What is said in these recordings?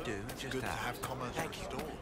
do, It's just good to ask. have commerce Thank you. restored.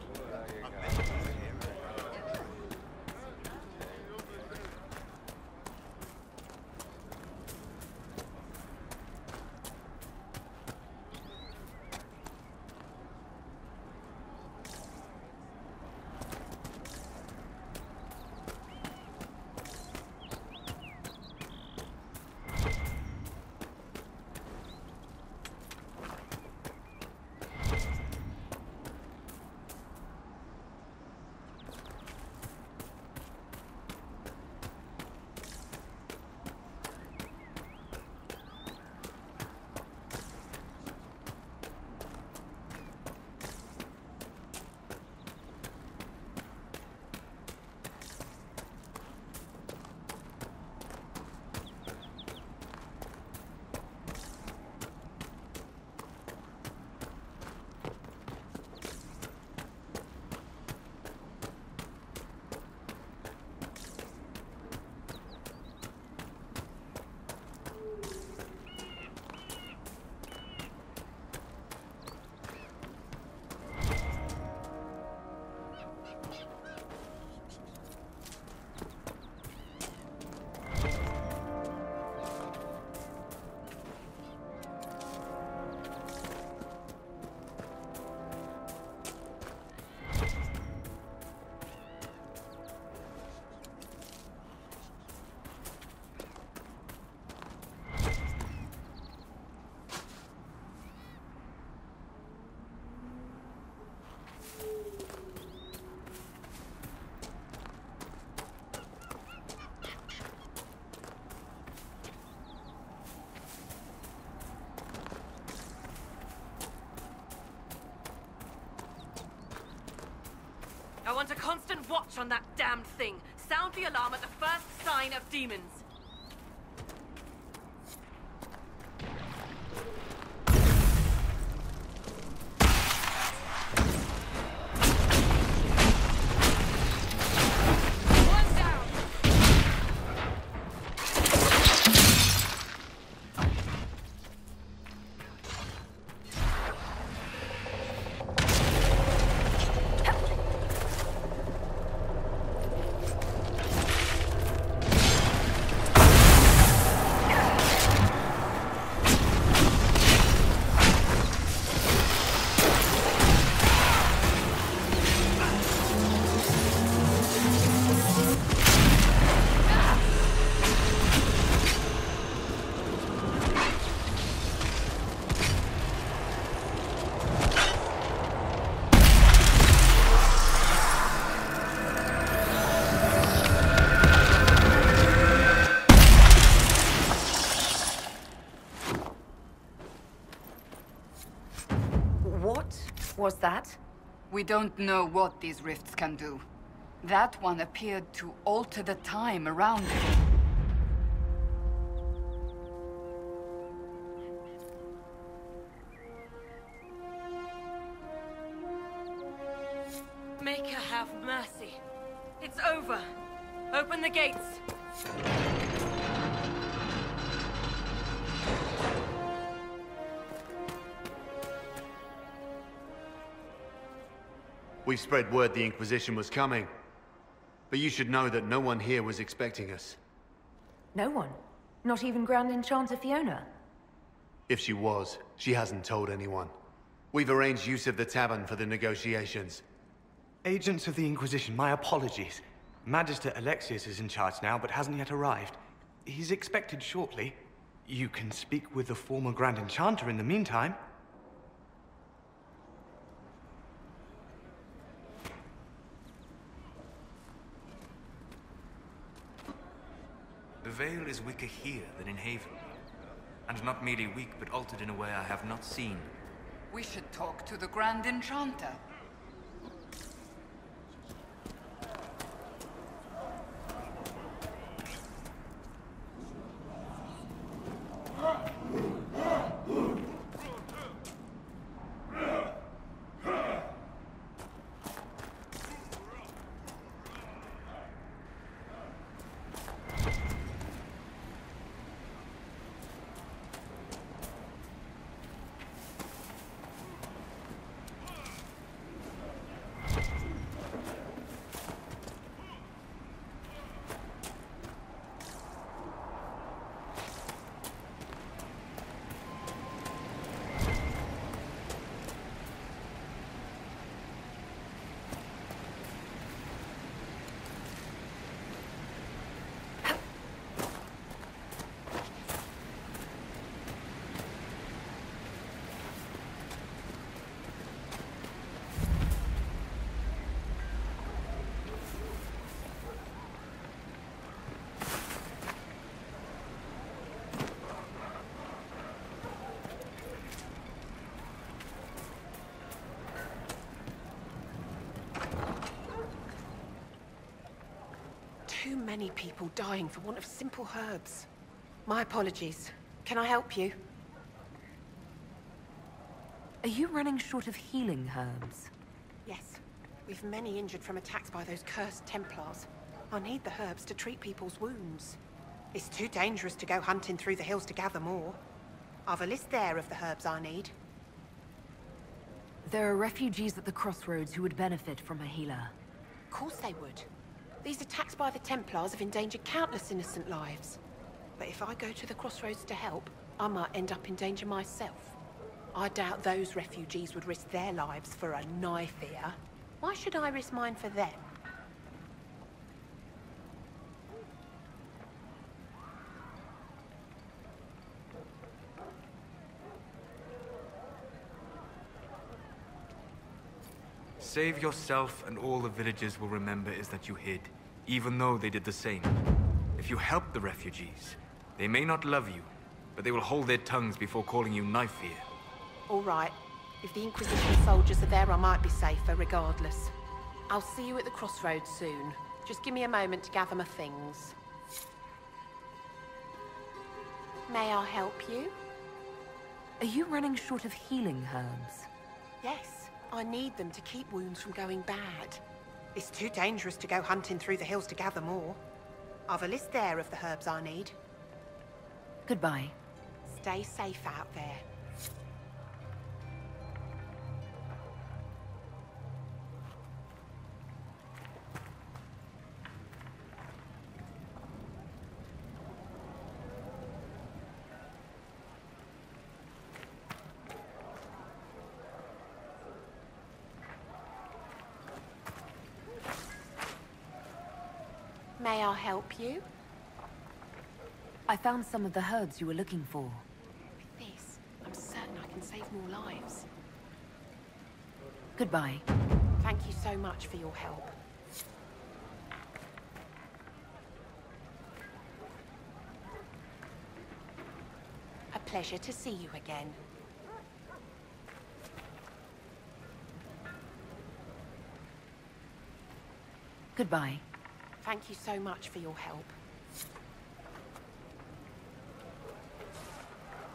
I want a constant watch on that damned thing. Sound the alarm at the first sign of demons. Was that? We don't know what these rifts can do. That one appeared to alter the time around it. Make her have mercy. It's over. Open the gates. We've spread word the Inquisition was coming. But you should know that no one here was expecting us. No one? Not even Grand Enchanter Fiona? If she was, she hasn't told anyone. We've arranged use of the tavern for the negotiations. Agents of the Inquisition, my apologies. Magister Alexius is in charge now, but hasn't yet arrived. He's expected shortly. You can speak with the former Grand Enchanter in the meantime. The veil is weaker here than in Haven. And not merely weak, but altered in a way I have not seen. We should talk to the Grand Enchanter. many people dying for want of simple herbs. My apologies. Can I help you? Are you running short of healing herbs? Yes. We've many injured from attacks by those cursed Templars. I need the herbs to treat people's wounds. It's too dangerous to go hunting through the hills to gather more. I've a list there of the herbs I need. There are refugees at the crossroads who would benefit from a healer. Of course they would. These attacks by the Templars have endangered countless innocent lives. But if I go to the crossroads to help, I might end up in danger myself. I doubt those refugees would risk their lives for a knife here. Why should I risk mine for them? Save yourself, and all the villagers will remember is that you hid, even though they did the same. If you help the refugees, they may not love you, but they will hold their tongues before calling you knife here. All right. If the Inquisition soldiers are there, I might be safer regardless. I'll see you at the crossroads soon. Just give me a moment to gather my things. May I help you? Are you running short of healing herbs? Yes. I need them to keep wounds from going bad. It's too dangerous to go hunting through the hills to gather more. I've a list there of the herbs I need. Goodbye. Stay safe out there. May I help you? I found some of the herbs you were looking for. With this, I'm certain I can save more lives. Goodbye. Thank you so much for your help. A pleasure to see you again. Goodbye. Thank you so much for your help.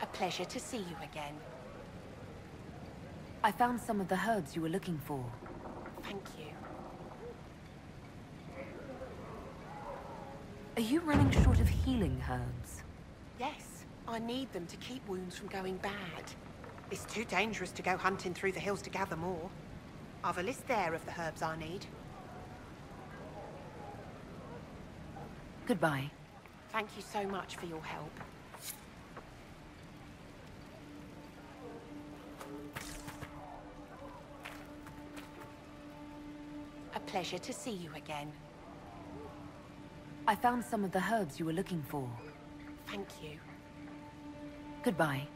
A pleasure to see you again. I found some of the herbs you were looking for. Thank you. Are you running short of healing herbs? Yes, I need them to keep wounds from going bad. It's too dangerous to go hunting through the hills to gather more. I've a list there of the herbs I need. Goodbye. Thank you so much for your help. A pleasure to see you again. I found some of the herbs you were looking for. Thank you. Goodbye.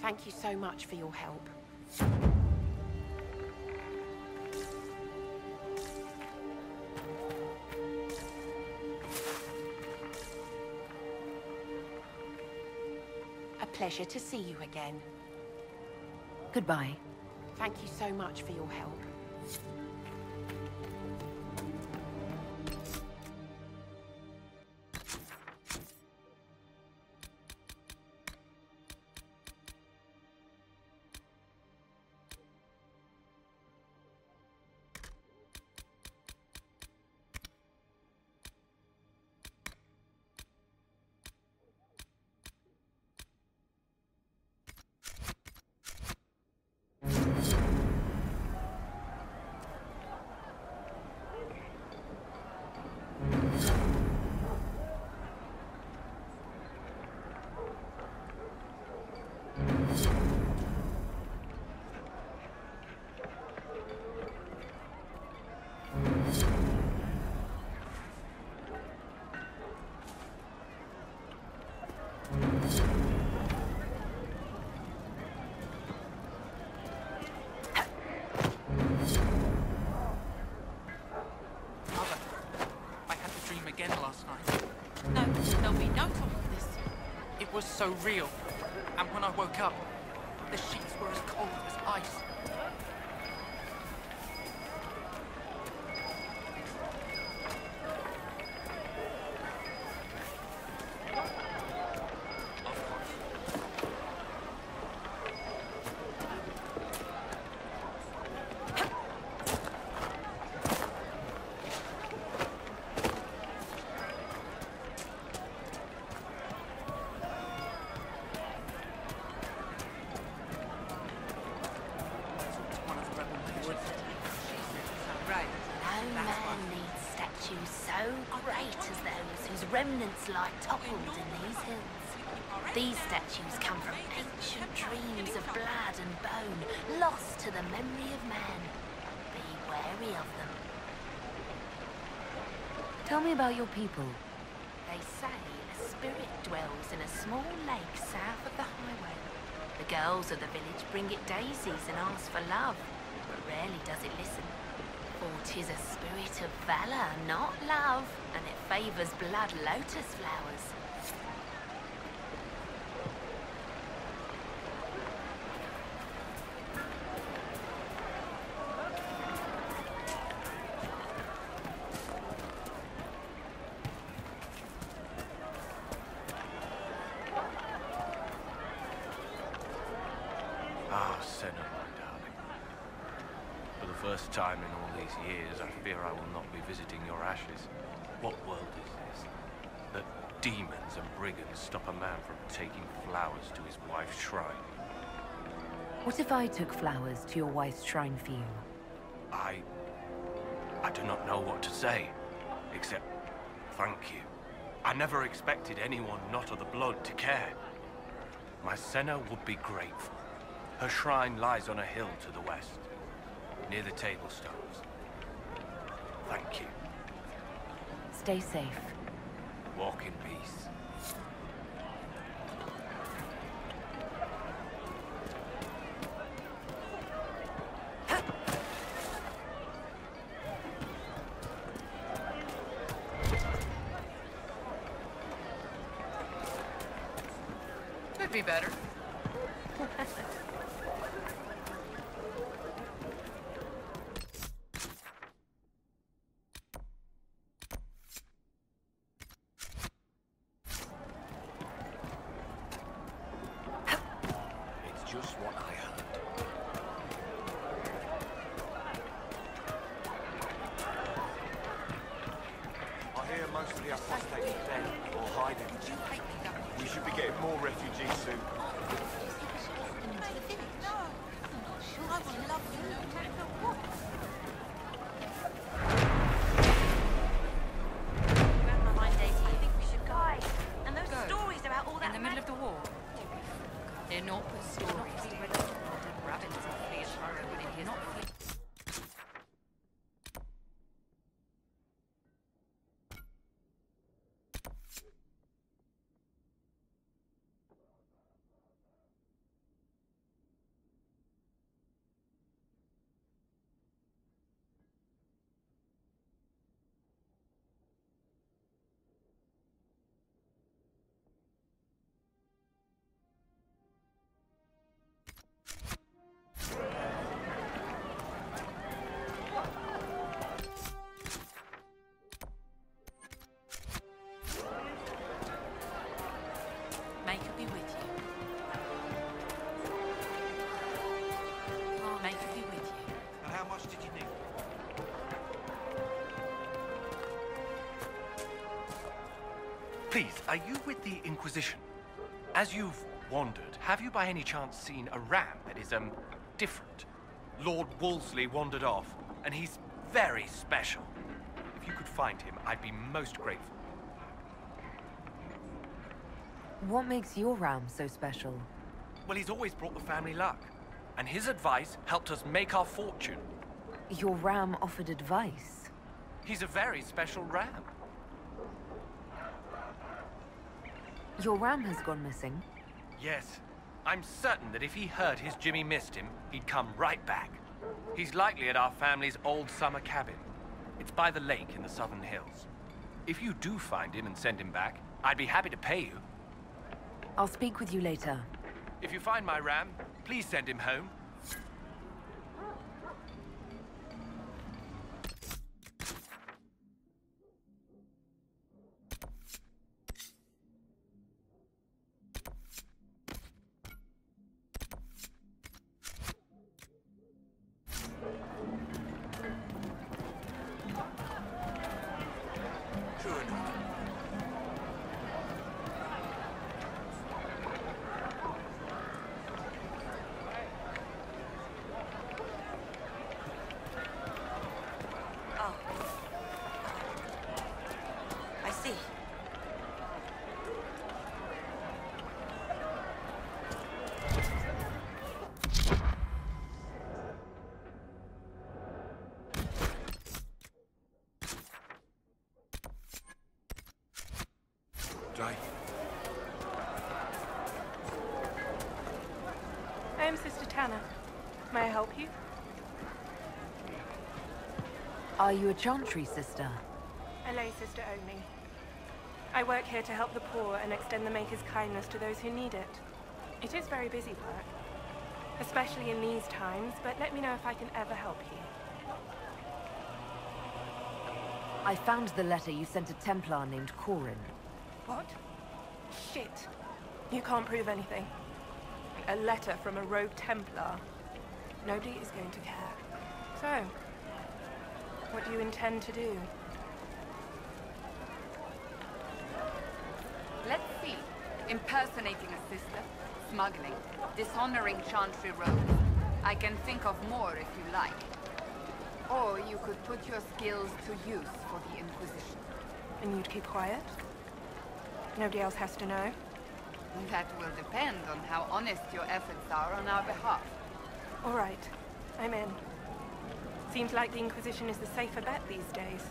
Thank you so much for your help. A pleasure to see you again. Goodbye. Thank you so much for your help. It was so real. And when I woke up, the sheets were as cold as ice. remnants lie toppled in these hills. These statues come from ancient dreams of blood and bone, lost to the memory of man. Be wary of them. Tell me about your people. They say a spirit dwells in a small lake south of the highway. The girls of the village bring it daisies and ask for love, but rarely does it listen. For 'tis a spirit of valor, not love, and it favors blood lotus flowers. Senna, my darling. For the first time in all these years, I fear I will not be visiting your ashes. What world is this? That demons and brigands stop a man from taking flowers to his wife's shrine? What if I took flowers to your wife's shrine for you? I do not know what to say, except thank you. I never expected anyone not of the blood to care. My Senna would be grateful. Her shrine lies on a hill to the west, near the table stones. Thank you. Stay safe. Walk in peace. Could be better. Just what I heard. I hear most of the apostates are dead or hiding. We should be getting more refugees soon. I would love to know what. Grandma, my days, I think we should go. And those Go. stories about all that In the middle of the war. They're not the stories. Rabbits and fleas harrow in his not May could be with you. May could be with you. And how much did you need? Please, are you with the Inquisition? As you've wandered, have you by any chance seen a ram that is, different? Lord Wolseley wandered off, and he's very special. If you could find him, I'd be most grateful. What makes your ram so special? Well, he's always brought the family luck, and his advice helped us make our fortune. Your ram offered advice? He's a very special ram. Your ram has gone missing? Yes. I'm certain that if he heard his Jimmy missed him, he'd come right back. He's likely at our family's old summer cabin. It's by the lake in the southern hills. If you do find him and send him back, I'd be happy to pay you. I'll speak with you later. If you find my ram, please send him home. day. I am Sister Tanner. May I help you? Are you a chantry sister? A lay sister only. I work here to help the poor and extend the Maker's kindness to those who need it. It is very busy work, especially in these times, but let me know if I can ever help you. I found the letter you sent a Templar named Corin. What? Shit. You can't prove anything. A letter from a rogue Templar. Nobody is going to care. So, what do you intend to do? Let's see. Impersonating a sister, smuggling, dishonoring chantry robes. I can think of more if you like. Or you could put your skills to use for the Inquisition. And you'd keep quiet? Nobody else has to know? That will depend on how honest your efforts are on our behalf. All right. I'm in. Seems like the Inquisition is the safer bet these days.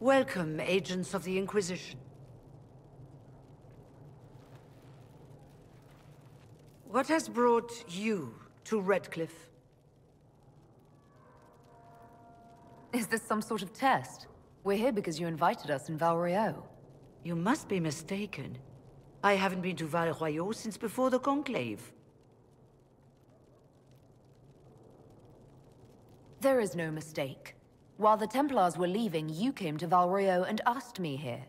Welcome, agents of the Inquisition. What has brought you to Redcliffe? Is this some sort of test? We're here because you invited us in Val Royeaux. You must be mistaken. I haven't been to Val Royeaux since before the Conclave. There is no mistake. While the Templars were leaving, you came to Val Royeaux and asked me here.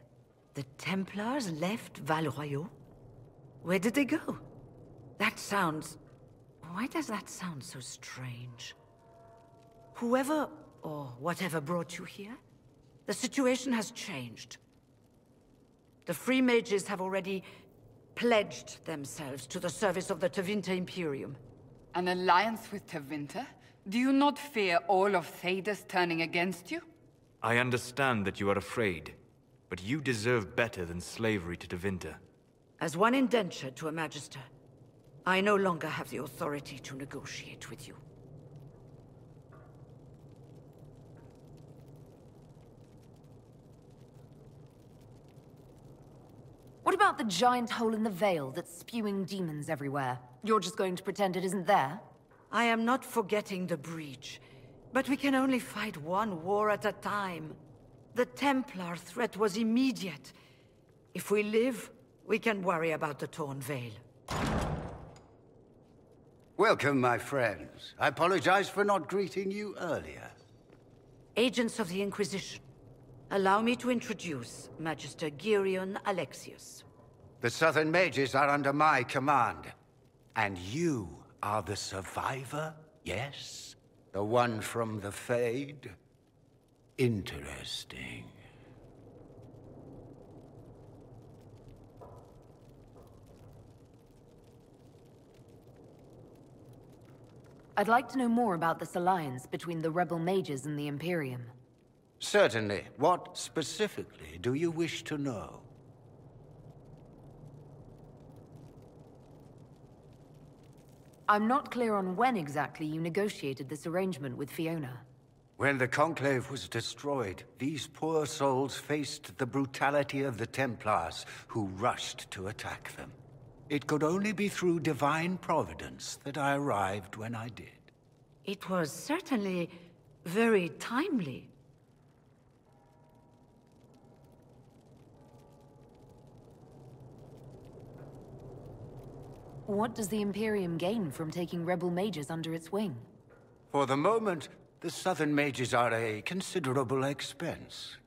The Templars left Val Royeaux? Where did they go? That sounds... Why does that sound so strange? Whoever or whatever brought you here, the situation has changed. The Free Mages have already pledged themselves to the service of the Tevinter Imperium. An alliance with Tevinter? Do you not fear all of Thedas turning against you? I understand that you are afraid, but you deserve better than slavery to Tevinter. As one indentured to a Magister, I no longer have the authority to negotiate with you. What about the giant hole in the veil that's spewing demons everywhere? You're just going to pretend it isn't there? I am not forgetting the breach, but we can only fight one war at a time. The Templar threat was immediate. If we live, we can worry about the torn veil. Welcome, my friends. I apologize for not greeting you earlier. Agents of the Inquisition, allow me to introduce Magister Girion Alexius. The Southern Mages are under my command. And you are the survivor, yes? The one from the Fade? Interesting. I'd like to know more about this alliance between the rebel mages and the Imperium. Certainly. What specifically do you wish to know? I'm not clear on when exactly you negotiated this arrangement with Fiona. When the Conclave was destroyed, these poor souls faced the brutality of the Templars, who rushed to attack them. It could only be through divine providence that I arrived when I did. It was certainly very timely. What does the Imperium gain from taking rebel mages under its wing? For the moment, the Southern mages are a considerable expense.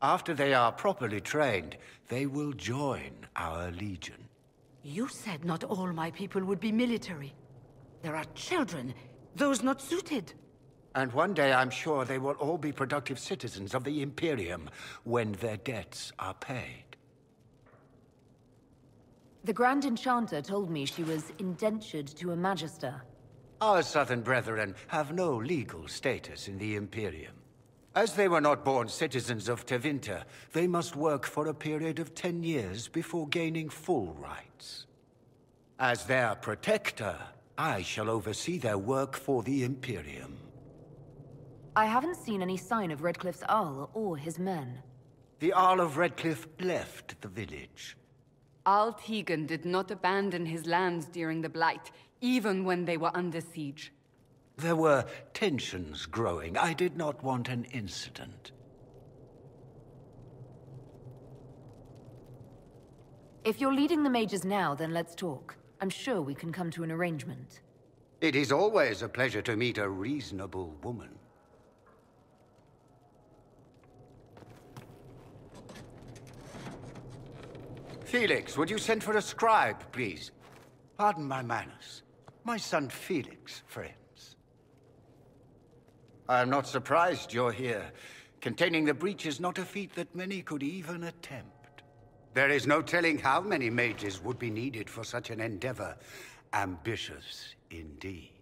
After they are properly trained, they will join our legion. You said not all my people would be military. There are children, those not suited. And one day I'm sure they will all be productive citizens of the Imperium when their debts are paid. The Grand Enchanter told me she was indentured to a Magister. Our Southern brethren have no legal status in the Imperium. As they were not born citizens of Tevinter, they must work for a period of 10 years before gaining full rights. As their protector, I shall oversee their work for the Imperium. I haven't seen any sign of Redcliffe's Arl or his men. The Arl of Redcliffe left the village. Arl Tegan did not abandon his lands during the Blight, even when they were under siege. There were tensions growing. I did not want an incident. If you're leading the mages now, then let's talk. I'm sure we can come to an arrangement. It is always a pleasure to meet a reasonable woman. Felix, would you send for a scribe, please? Pardon my manners. My son Felix, friends. I am not surprised you're here. Containing the breach is not a feat that many could even attempt. There is no telling how many mages would be needed for such an endeavor. Ambitious indeed.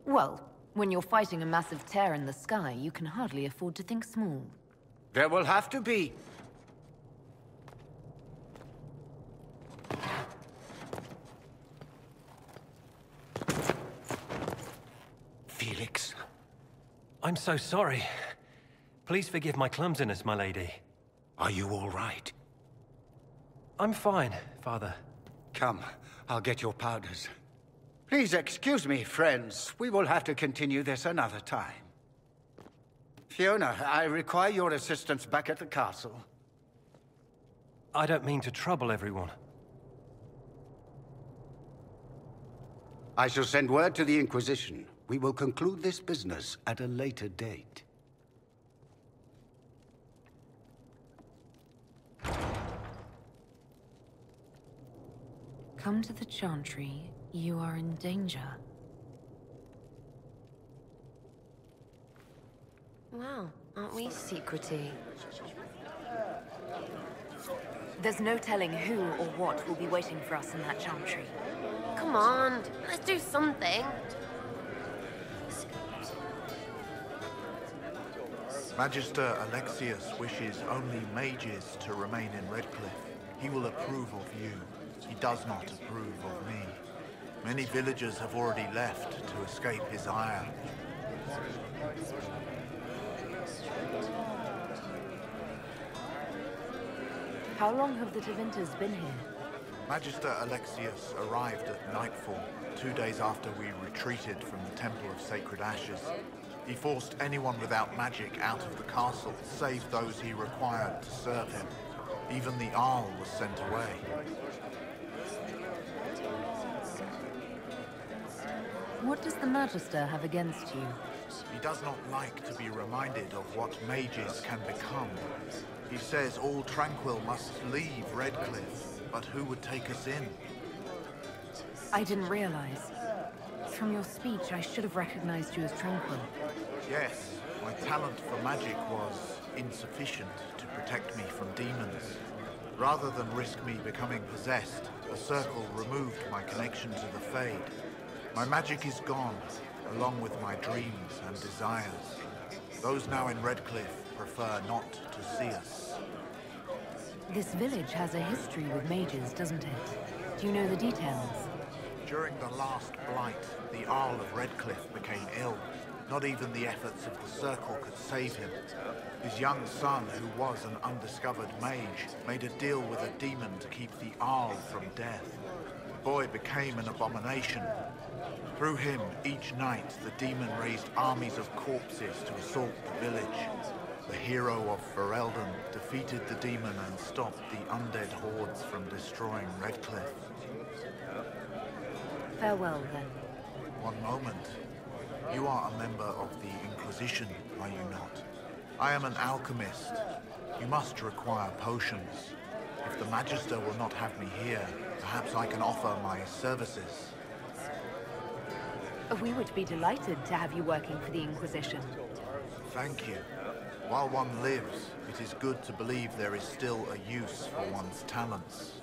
Well, when you're fighting a massive tear in the sky, you can hardly afford to think small. There will have to be. Felix. I'm so sorry. Please forgive my clumsiness, my lady. Are you all right? I'm fine, Father. Come, I'll get your powders. Please excuse me, friends. We will have to continue this another time. Fiona, I require your assistance back at the castle. I don't mean to trouble everyone. I shall send word to the Inquisition. We will conclude this business at a later date. Come to the Chantry. You are in danger. Wow, aren't we secrety? There's no telling who or what will be waiting for us in that Chantry. Come on, let's do something. Magister Alexius wishes only mages to remain in Redcliffe. He will approve of you. He does not approve of me. Many villagers have already left to escape his ire. How long have the Tevinters been here? Magister Alexius arrived at nightfall, 2 days after we retreated from the Temple of Sacred Ashes. He forced anyone without magic out of the castle, save those he required to serve him. Even the Arl was sent away. What does the Magister have against you? He does not like to be reminded of what mages can become. He says all tranquil must leave Redcliffe, but who would take us in? I didn't realize. From your speech, I should have recognized you as Tranquil. Yes, my talent for magic was insufficient to protect me from demons. Rather than risk me becoming possessed, The Circle removed my connection to the Fade. My magic is gone, along with my dreams and desires. Those now in Redcliffe prefer not to see us. This village has a history with mages, doesn't it? Do you know the details? During the last blight, the Arl of Redcliffe became ill. Not even the efforts of the Circle could save him. His young son, who was an undiscovered mage, made a deal with a demon to keep the Arl from death. The boy became an abomination. Through him, each night, the demon raised armies of corpses to assault the village. The hero of Ferelden defeated the demon and stopped the undead hordes from destroying Redcliffe. Farewell, then. One moment. You are a member of the Inquisition, are you not? I am an alchemist. You must require potions. If the Magister will not have me here, perhaps I can offer my services. We would be delighted to have you working for the Inquisition. Thank you. While one lives, it is good to believe there is still a use for one's talents.